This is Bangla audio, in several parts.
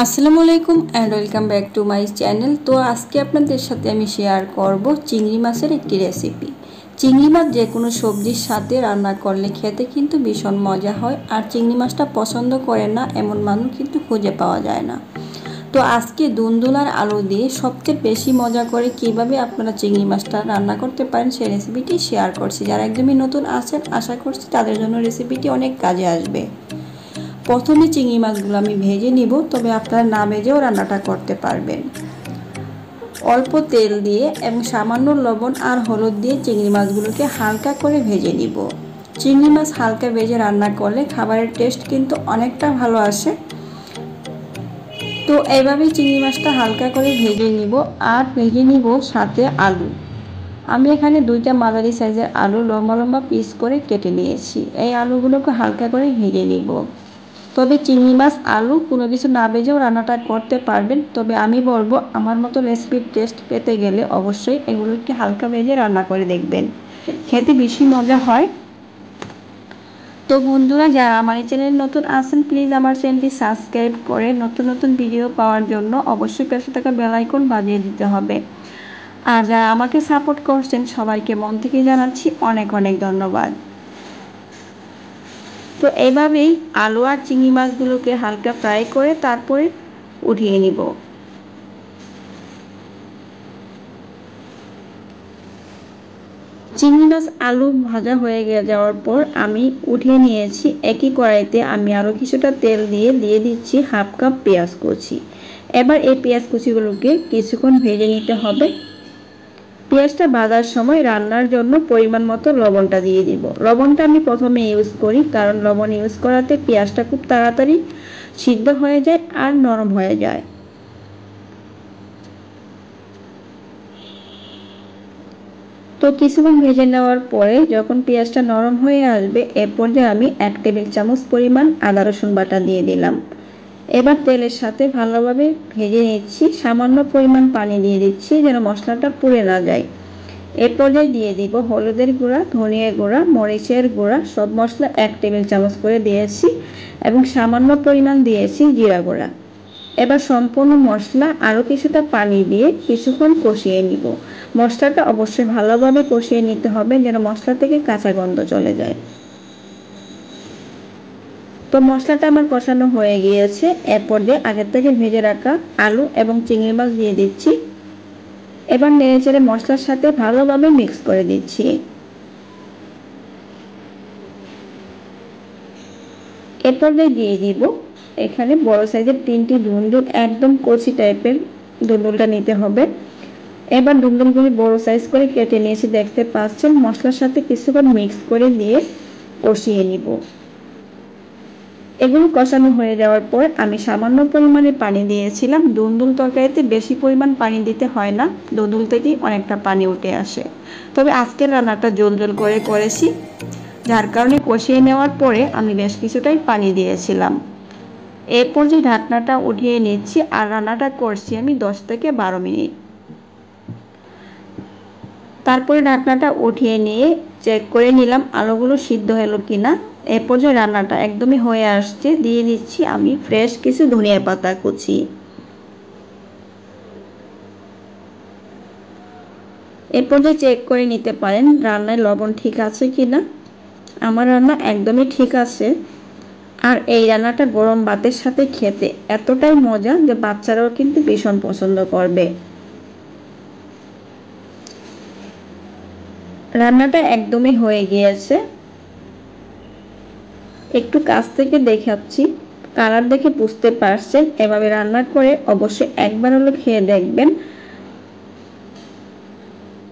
আসসালামু আলাইকুম and welcome back to my channel. তো আজকে আপনাদের সাথে আমি শেয়ার করব চিংড়ি মাছের একটি রেসিপি। চিংড়ি মাছ যে কোনো সবজির সাথে রান্না করলে খেতে কিন্তু ভীষণ মজা হয়, আর চিংড়ি মাছটা পছন্দ করে না এমন মানুষ কিন্তু খুঁজে পাওয়া যায় না। তো আজকে দুন্দুল আর আলু দিয়ে সবচেয়ে বেশি মজা করে কিভাবে আপনারা চিংড়ি মাছটা রান্না করতে পারেন সেই রেসিপিটি শেয়ার করছি। যারা একদমই নতুন আছেন আশা করছি তাদের জন্য রেসিপিটি অনেক কাজে আসবে। প্রথমে চিংড়ি মাছগুলো আমি ভেজে নিব, তবে আপনারা না ভেজেও রান্নাটা করতে পারবেন। অল্প তেল দিয়ে এবং সামান্য লবণ আর হলুদ দিয়ে চিংড়ি মাছগুলোকে হালকা করে ভেজে নিব। চিংড়ি মাছ হালকা ভেজে রান্না করলে খাবারের টেস্ট কিন্তু অনেকটা ভালো আসে। তো এইভাবে চিংড়ি মাছটা হালকা করে ভেজে নিব, আর ভেজে নিব সাথে আলু। আমি এখানে দুইটা মাঝারি সাইজের আলু লম্বা লম্বা পিস করে কেটে নিয়েছি। এই আলুগুলোকে হালকা করে ভেজে নিব। তবে চিংড়ি মাছ আলু কোনো কিছু না ভেজেও রান্নাটা করতে পারবেন, তবে আমি বলবো আমার মতো রেসিপির টেস্ট পেতে গেলে অবশ্যই এগুলোকে হালকা ভেজে রান্না করে দেখবেন, খেতে বেশি মজা হয়। তো বন্ধুরা, যারা আমার এই চ্যানেলে নতুন আছেন প্লিজ আমার চ্যানেলটি সাবস্ক্রাইব করে নতুন নতুন ভিডিও পাওয়ার জন্য অবশ্যই পাশে থাকা বেল আইকন বাজিয়ে দিতে হবে। আর যারা আমাকে সাপোর্ট করছেন সবাইকে মন থেকে জানাচ্ছি অনেক অনেক ধন্যবাদ। তো এইভাবেই আলু আর চিংড়ি মাছগুলোকে হালকা ফ্রাই করে তারপরে উঠিয়ে নিব। চিংড়ি মাছ আলু ভাজা হয়ে যাওয়ার পর আমি উঠিয়ে নিয়েছি। একই কড়াইতে আমি আরও কিছুটা তেল দিয়ে দিচ্ছি হাফ কাপ পেঁয়াজ কুচি। এবার এই পেঁয়াজ কুচিগুলোকে কিছুক্ষণ ভেজে নিতে হবে। পেঁয়াজটা ভাজার সময় রান্নার জন্য পরিমাণ মতো লবণটা দিয়ে দিব। লবণটা আমি প্রথমে ইউজ করি, কারণ লবণ ইউজ করাতে পেঁয়াজটা খুব তাড়াতাড়ি সিদ্ধ হয়ে যায় আর নরম হয়ে যায়। তো কিছুক্ষণ ভেজে নেওয়ার পরে যখন পেঁয়াজটা নরম হয়ে আসবে এ পর্যায়ে আমি 1 টেবিল চামচ পরিমাণ আদা রসুন বাটা দিয়ে দিলাম। এবার তেলের সাথে ভালোভাবে ভেজে নিচ্ছি। সামান্য পরিমাণ পানি দিয়ে দিচ্ছি যেন মশলাটা পুড়ে না যায়। এ পর্যায়ে দিয়ে দিব হলুদের গুঁড়া, ধনিয়া গুঁড়া, মরিচের গুঁড়া, সব মশলা 1 টেবিল চামচ করে দিয়েছি এবং সামান্য পরিমাণ দিয়েছি জিরা গুঁড়া। এবার সম্পূর্ণ মশলা আরও কিছুটা পানি দিয়ে কিছুক্ষণ কষিয়ে নিব। মশলাটা অবশ্যই ভালোভাবে কষিয়ে নিতে হবে যেন মশলা থেকে কাঁচা গন্ধ চলে যায়। তো মশলাটা আমার কষানো হয়ে গিয়েছে। এরপর দিয়ে আগের থেকে ভেজে রাখা আলু এবং চিংড়ি মাছ দিয়ে দিচ্ছি। এবার নেড়েচেড়ে মশলার সাথে ভালোভাবে মিক্স করে দিচ্ছি। এরপর দিয়ে দিব এখানে বড় সাইজের 3টি দুন্দুল, একদম কচি টাইপের দুন্দুলটা নিতে হবে। এবার দুন্দুলগুলি বড় সাইজ করে কেটে নিয়েছি, দেখতে পাচ্ছেন। মশলার সাথে কিছুক্ষণ মিক্স করে দিয়ে কষিয়ে নিব। এগুলো কষানো হয়ে যাওয়ার পর আমি সামান্য পরিমাণে পানি দিয়েছিলাম। দুন্দুল তরকারিতে বেশি পরিমাণ পানি দিতে হয় না, দুন্দুল থেকেই অনেকটা পানি উঠে আসে। তবে আজকের রান্নাটা জল জল করে করেছি, যার কারণে কষিয়ে নেওয়ার পরে আমি বেশ কিছুটাই পানি দিয়েছিলাম। এরপর যে ঢাকনাটা উঠিয়ে নিচ্ছি আর রান্নাটা করছি আমি 10 থেকে 12 মিনিট। তারপরে ঢাকনাটা উঠিয়ে নিয়ে চেক করে নিলাম আলুগুলো সিদ্ধ হলো কিনা। এরপর যে রান্নাটা একদমই হয়ে আসছে, দিয়ে দিচ্ছি আমি ফ্রেশ কিছু ধনিয়া পাতা কুচি। এরপর যে চেক করে নিতে পারেন রান্নায় লবণ ঠিক আছে কিনা। আমার রান্না একদমই ঠিক আছে। আর এই রান্নাটা গরম ভাতের সাথে খেতে এতটাই মজা যে বাচ্চারাও কিন্তু ভীষণ পছন্দ করবে। রান্নাটা একদমই হয়ে গিয়েছে। একটু কাছ থেকে দেখাচ্ছি, কালার দেখে বুঝতে পারছেন। এভাবে রান্না করে অবশ্যই একবার হলো খেয়ে দেখবেন।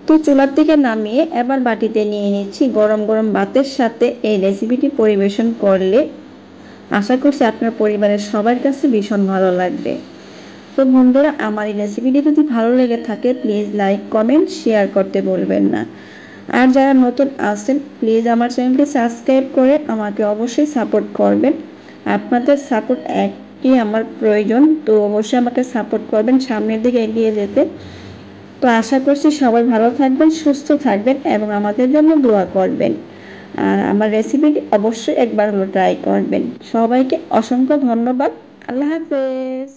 তো চুলার থেকে নামিয়ে এবার বাটিতে নিয়ে নিচ্ছি। গরম গরম ভাতের সাথে এই রেসিপিটি পরিবেশন করলে আশা করছি আপনার পরিবারের সবার কাছে ভীষণ ভালো লাগবে। তো বন্ধুরা, আমার এই রেসিপিটি যদি ভালো লেগে থাকে প্লিজ লাইক, কমেন্ট, শেয়ার করতে ভুলবেন না। আর যারা নতুন আছেন প্লিজ আমার চ্যানেলটি সাবস্ক্রাইব করে আমাকে অবশ্যই সাপোর্ট করবেন। আপনাদের সাপোর্ট একই আমার প্রয়োজন, তো অবশ্যই আমাকে সাপোর্ট করবেন সামনের দিকে এগিয়ে যেতে। তো আশা করছি সবাই ভালো থাকবেন, সুস্থ থাকবেন এবং আমাদের জন্য দোয়া করবেন। আর আমার রেসিপিটি অবশ্যই একবার হলো ট্রাই করবেন। সবাইকে অসংখ্য ধন্যবাদ। আল্লাহ হাফেজ।